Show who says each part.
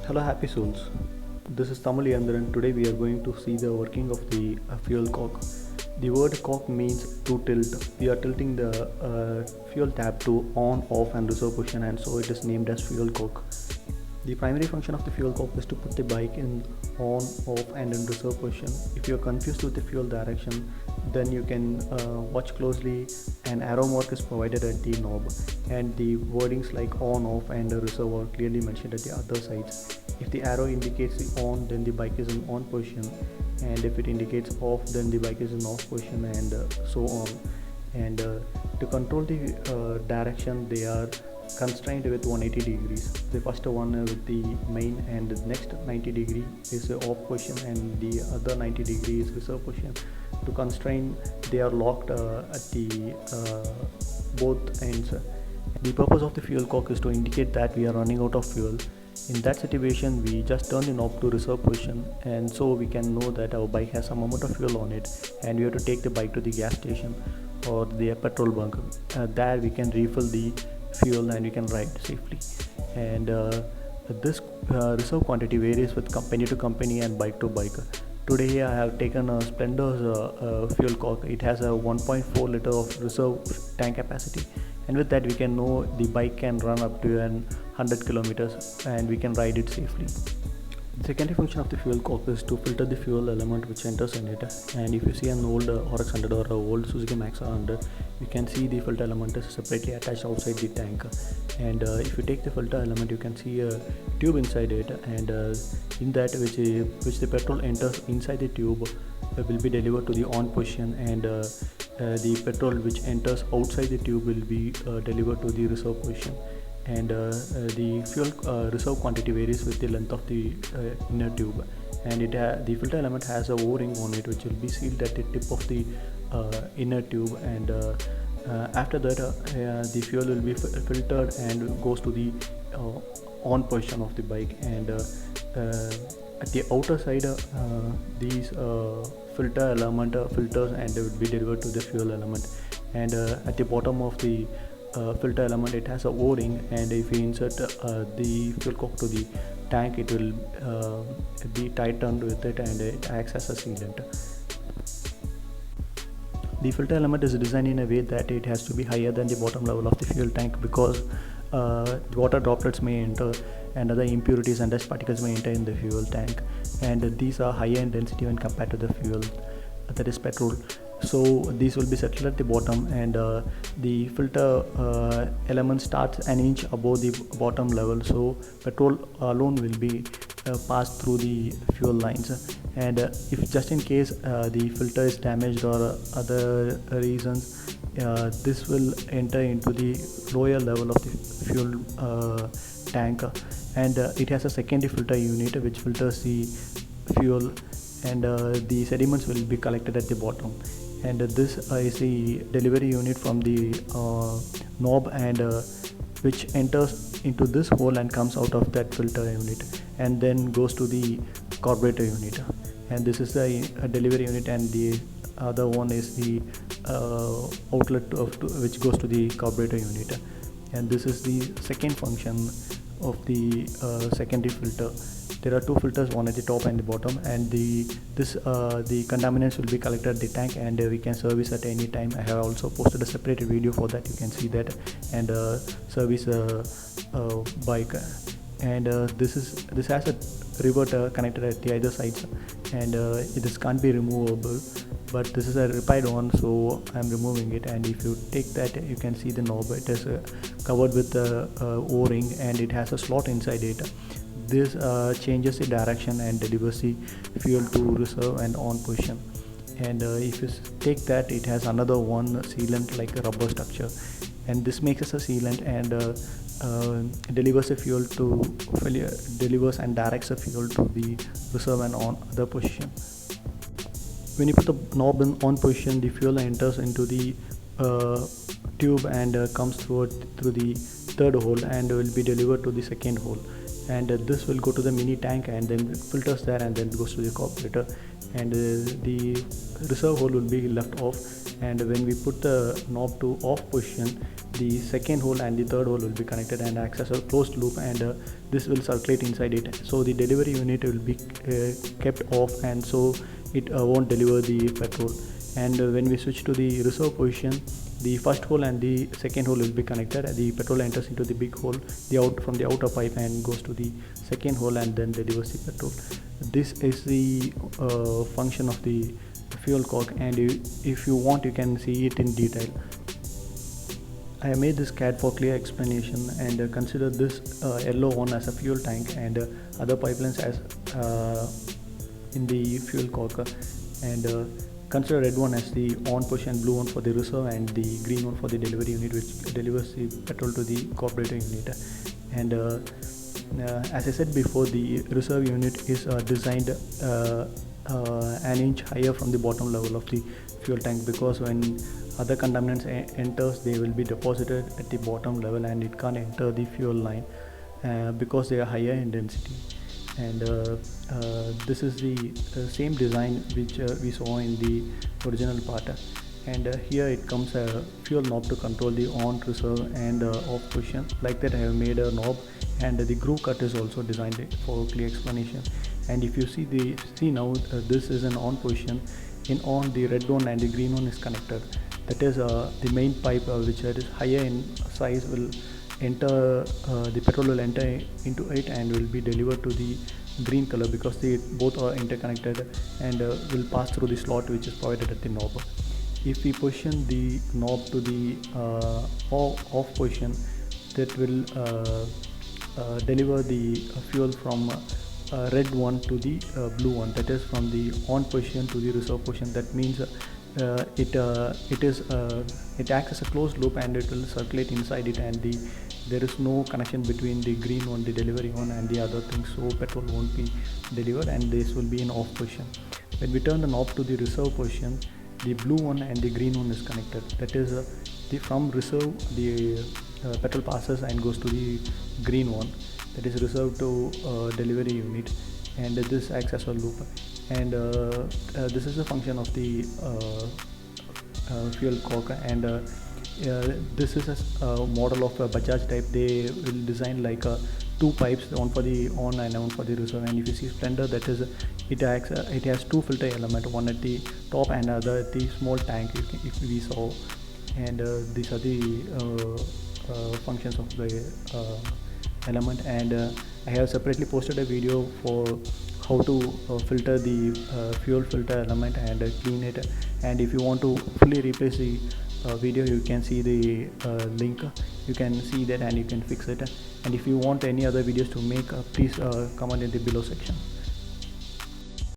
Speaker 1: Hello happy souls. This is Tamal Yandran. Today we are going to see the working of the fuel cock. The word cock means to tilt. We are tilting the fuel tap to on, off and reserve position, and so it is named as fuel cock. The primary function of the fuel cock is to put the bike in on, off and in reserve position. If you are confused with the fuel direction, then you can watch closely. An arrow mark is provided at the knob, and the wordings like on, off and reserve are clearly mentioned at the other sides. If the arrow indicates the on, then the bike is in on position, and if it indicates off, then the bike is in off position, and so on. And to control the direction, they are constrained with 180 degrees. The first one with the main, and the next 90 degree is off position, and the other 90 degree is reserve position. To constrain, they are locked at the both ends. The purpose of the fuel cock is to indicate that we are running out of fuel. In that situation, we just turn the knob to reserve position, and so we can know that our bike has some amount of fuel on it, and we have to take the bike to the gas station or the petrol bunk. There we can refill the fuel and we can ride safely. And this reserve quantity varies with company to company and bike to bike. Today I have taken a Splendor's fuel cock. It has a 1.4 liter of reserve tank capacity, and with that we can know the bike can run up to 100 kilometers and we can ride it safely. The secondary function of the fuel cock is to filter the fuel element which enters in it. And if you see an old RX100 or an old Suzuki Maxxer 100, you can see the filter element is separately attached outside the tank. And if you take the filter element, you can see a tube inside it, and in that which the petrol enters inside the tube will be delivered to the on position, and the petrol which enters outside the tube will be delivered to the reserve position. And the fuel reserve quantity varies with the length of the inner tube, and the filter element has a O-ring on it which will be sealed at the tip of the inner tube. And after that the fuel will be filtered and goes to the on position of the bike. And at the outer side these filter element filters and will be delivered to the fuel element. And at the bottom of the filter element, it has a O-ring, and if you insert the fuel cock to the tank, it will be tightened with it, and it acts as a sealant. The filter element is designed in a way that it has to be higher than the bottom level of the fuel tank, because water droplets may enter and other impurities and dust particles may enter in the fuel tank, and these are higher in density when compared to the fuel, that is petrol. So these will be settled at the bottom, and the filter element starts an inch above the bottom level, so petrol alone will be passed through the fuel lines. And if just in case the filter is damaged or other reasons, this will enter into the lower level of the fuel tank. And it has a secondary filter unit which filters the fuel, and the sediments will be collected at the bottom. And this is the delivery unit from the knob, and which enters into this hole and comes out of that filter unit and then goes to the carburetor unit. And this is the delivery unit, and the other one is the outlet which goes to the carburetor unit. And this is the second function of the secondary filter. There are two filters, one at the top and the bottom, and the contaminants will be collected at the tank, and we can service at any time. I have also posted a separate video for that, you can see that, and service bike. And this has a reverter connected at the either sides, and this can't be removable, but this is a repaired one, so I'm removing it. And if you take that, you can see the knob, it is covered with the O-ring, and it has a slot inside it. This changes the direction and delivers the fuel to reserve and on position. And if you take that, it has another one sealant like a rubber structure, and this makes us a sealant, and delivers the fuel to delivers and directs the fuel to the reserve and on other position. When you put the knob in on position, the fuel enters into the tube and comes through the third hole and will be delivered to the second hole. and this will go to the mini tank and then filters there, and then it goes to the carburetor, and the reserve hole will be left off. And when we put the knob to off position, the second hole and the third hole will be connected and acts as a closed loop, and this will circulate inside it, so the delivery unit will be kept off, and so it won't deliver the petrol. And when we switch to the reserve position, the first hole and the second hole will be connected. The petrol enters into the big hole from the outer pipe and goes to the second hole and then delivers the petrol. This is the function of the fuel cock, and if you want, you can see it in detail. I have made this CAD for clear explanation, and consider this yellow one as a fuel tank, and other pipelines as in the fuel cock, and consider red one as the on position, blue one for the reserve, and the green one for the delivery unit, which delivers the petrol to the carburetor unit. And as I said before, the reserve unit is designed an inch higher from the bottom level of the fuel tank, because when other contaminants enters, they will be deposited at the bottom level and it can't enter the fuel line because they are higher in density. And this is the same design which we saw in the original part, and here it comes a fuel knob to control the on, reserve, and off position. Like that, I have made a knob, and the groove cut is also designed for clear explanation. And if you see now, this is an on position. In on, the red one and the green one is connected. That is the main pipe, which is higher in size, will enter the petrol will enter into it and will be delivered to the green color, because they both are interconnected, and will pass through the slot which is provided at the knob. If we position the knob to the off position, that will deliver the fuel from red one to the blue one, that is from the on position to the reserve position. That means it acts as a closed loop, and it will circulate inside it, and there is no connection between the green one, the delivery one, and the other things, so petrol won't be delivered, and this will be in off position. When we turn the knob to the reserve position, the blue one and the green one is connected. That is from reserve, the petrol passes and goes to the green one, that is reserved to delivery unit, and this acts as a loop. And this is the function of the fuel cock. And this is a model of a Bajaj type. They will design like two pipes, one for the on and one for the reserve. And if you see Splendor, that is it has two filter element, one at the top and other at the small tank, if we saw. And these are the functions of the element. And I have separately posted a video for how to filter the fuel filter element and clean it. And if you want to fully replace the video, you can see the link. You can see that and you can fix it. And if you want any other videos to make, please comment in the below section.